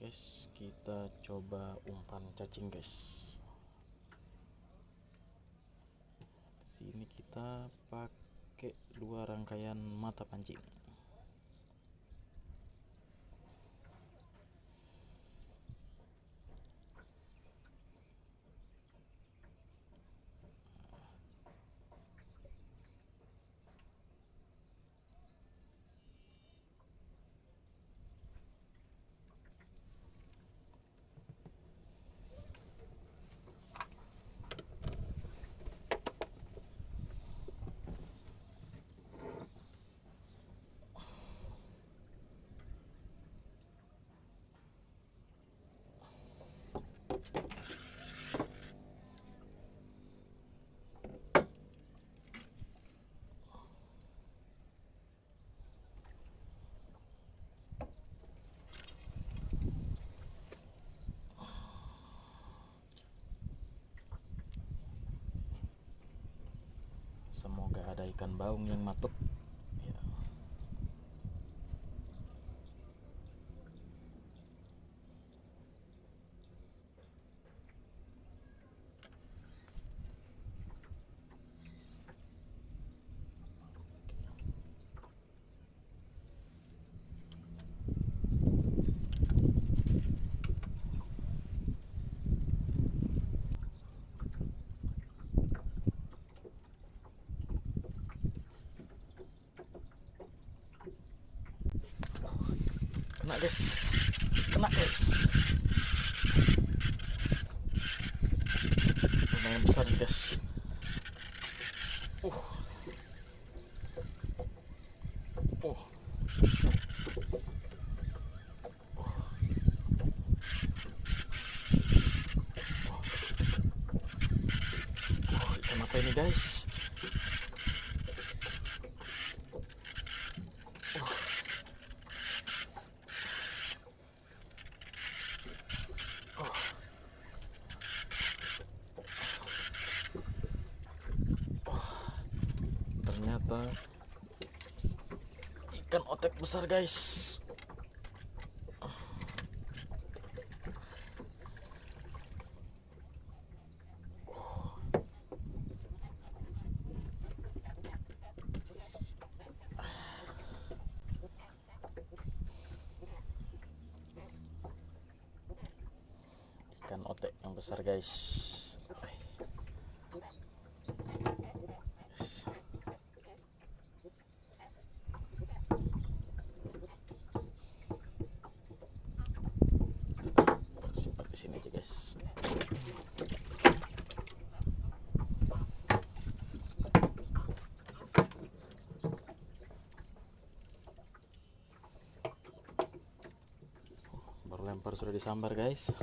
guys, kita coba umpan cacing guys. Sini kita pakai 2 rangkaian mata pancing. Semoga ada ikan baung yang matuk ya. Kena guys, kena guys, lumayan besar nih guys. Oh, ikan apa ini guys? Ternyata ikan otek besar guys. Ikan otek yang besar guys. Simpan di sini aja guys. Baru lempar sudah disambar guys.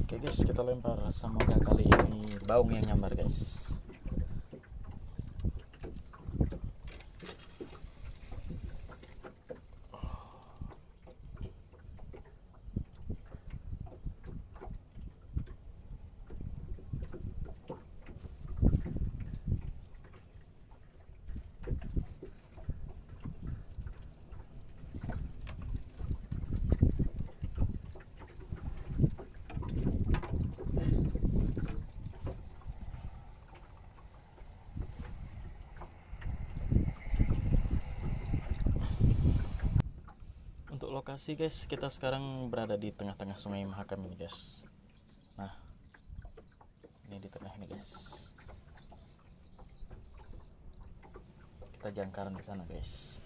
Oke guys, kita lempar. Semoga kali ini baung yang nyambar guys. lokasi guys, kita sekarang berada di tengah-tengah Sungai Mahakam ini guys. Nah, ini di tengah ini guys. Kita jangkaran di sana guys.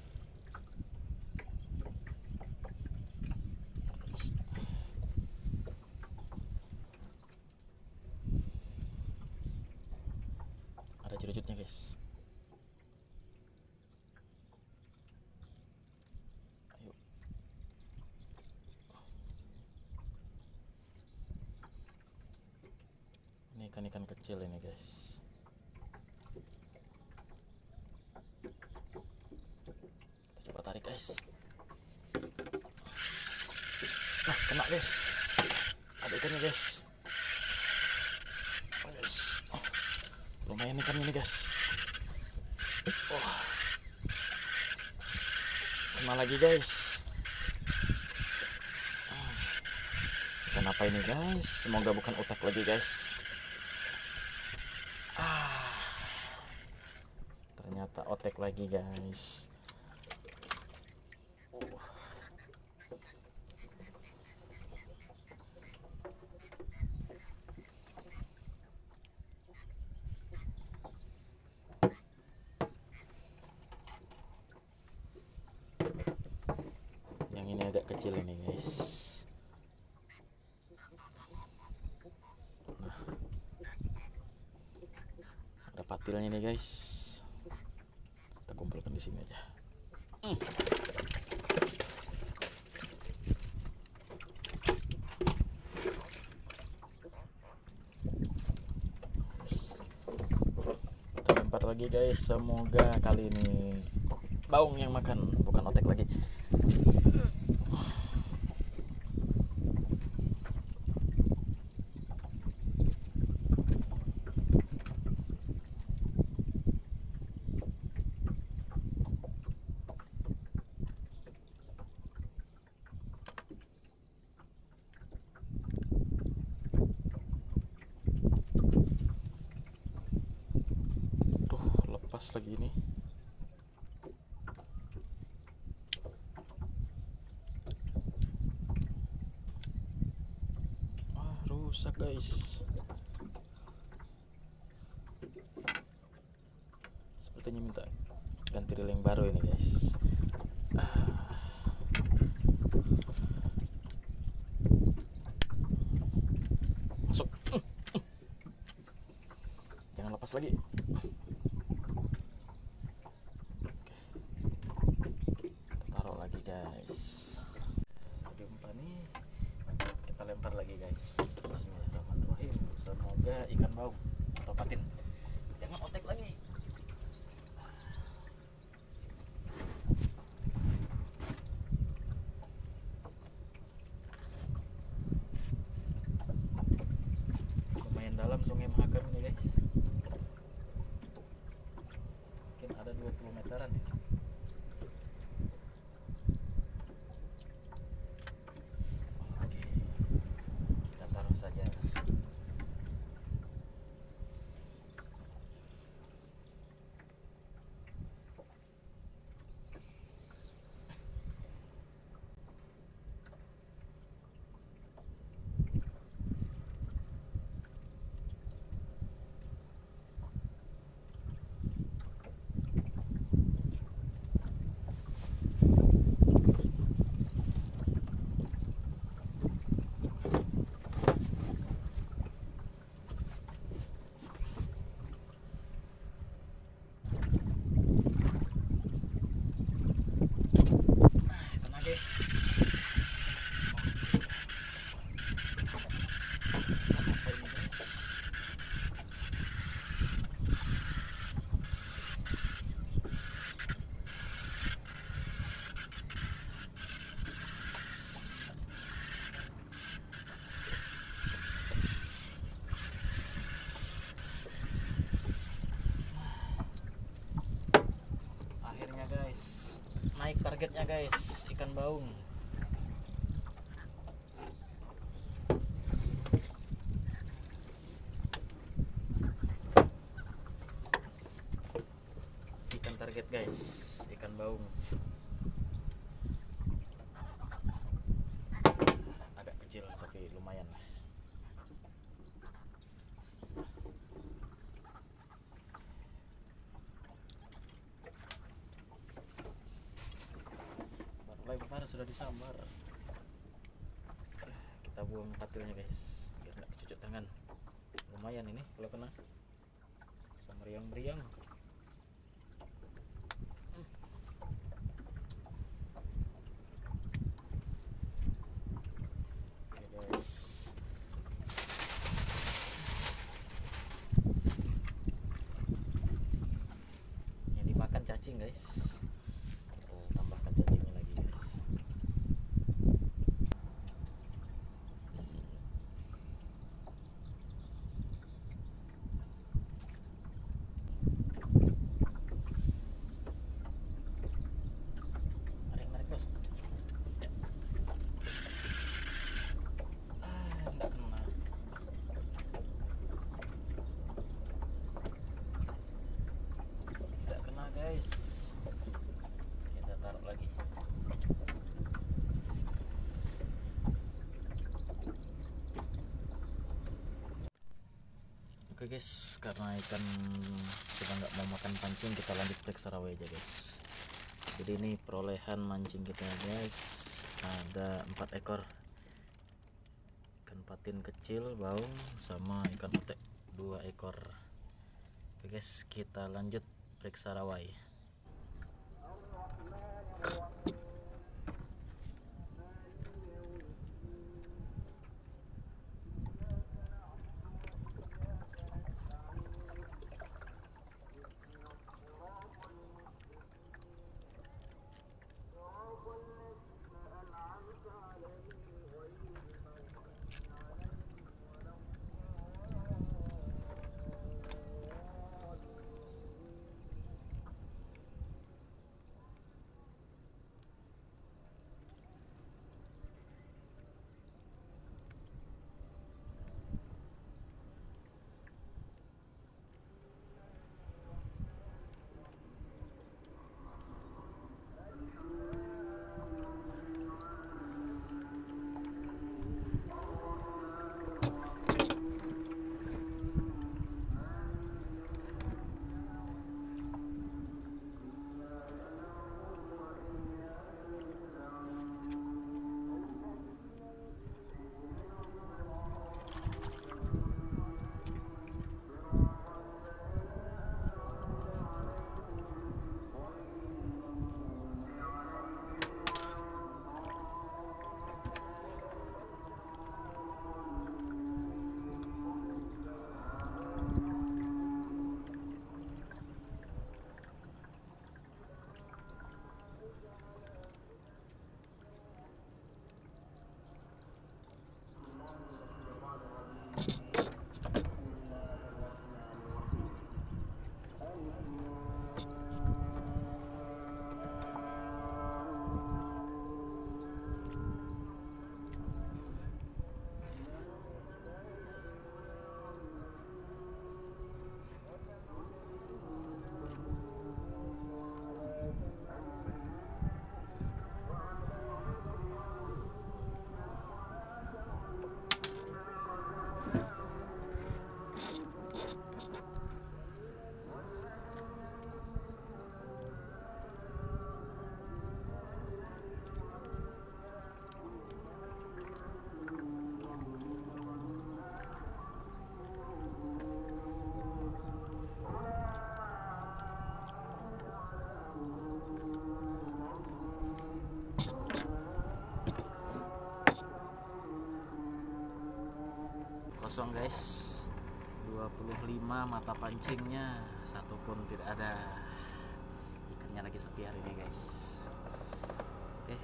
Ada jerujutnya guys. Ini ikan-ikan kecil ini guys. Kita coba tarik guys. Nah, kena guys. Ada ikannya guys. Oh, guys. Lumayan ikan ini guys. Oh. Kena lagi guys. Kenapa ini guys? Semoga bukan utek lagi guys. Ternyata otek lagi guys. Yang ini agak kecil ini guys. Nah, ada patilnya nih guys. Kita kumpulkan di sini aja. Kita lempar lagi guys. Semoga kali ini baung yang makan, bukan otek lagi. Lepas lagi ini. Rusak guys. Sepertinya minta ganti reel yang baru ini guys. Masuk. Jangan lepas lagi. Guys, sampai umpan nih kita lempar lagi guys. Bismillahirrahmanirrahim. Semoga ikan baung atau patin, jangan otek lagi. Lumayan dalam Sungai Mahakam ini guys, mungkin ada 20 meteran ya. Naik targetnya guys, ikan baung. Ikan target guys, ikan baung. lumayan lah. Baru kemarin sudah disambar. Kita buang patilnya guys, biar nggak kecucuk tangan. Lumayan ini kalau kena sama meriang-meriang. Oke guys, yang dimakan cacing guys. Kita tambahkan cacingnya lagi guys. Narik bos. Ya. Enggak kena. Tidak kena guys. Kita taruh lagi. Oke guys, karena ikan sudah nggak mau makan pancing, kita lanjut periksa rawe aja guys. Jadi ini perolehan mancing kita guys, ada 4 ekor ikan patin kecil baung sama ikan otek 2 ekor. Oke guys, kita lanjut periksa rawai. Kosong guys, 25 mata pancingnya, satu pun tidak ada. Ikannya lagi sepi hari ini guys. Oke,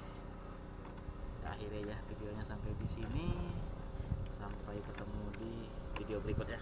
kita akhiri ya videonya sampai di sini. Sampai ketemu di video berikutnya.